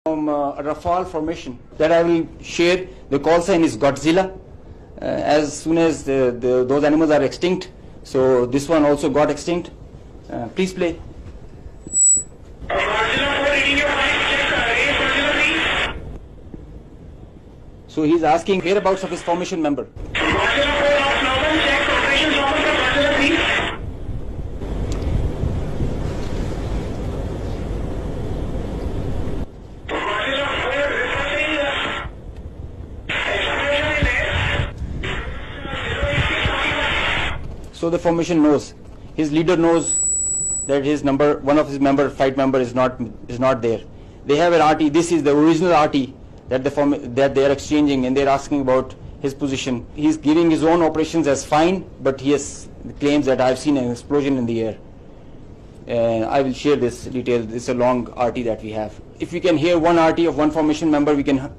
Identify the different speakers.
Speaker 1: Rafale formation that I will share. The call sign is Godzilla. As soon as those animals are extinct, so this one also got extinct. Please play. So he's asking whereabouts of his formation member. So the formation knows, his leader knows that his number, one of his flight member is not there. They have an RT. This is the original RT that they are exchanging, and they are asking about his position. He is giving his own operations as fine, but he claims that I have seen an explosion in the air. I will share this detail. It's a long RT that we have. If we can hear one RT of one formation member, we can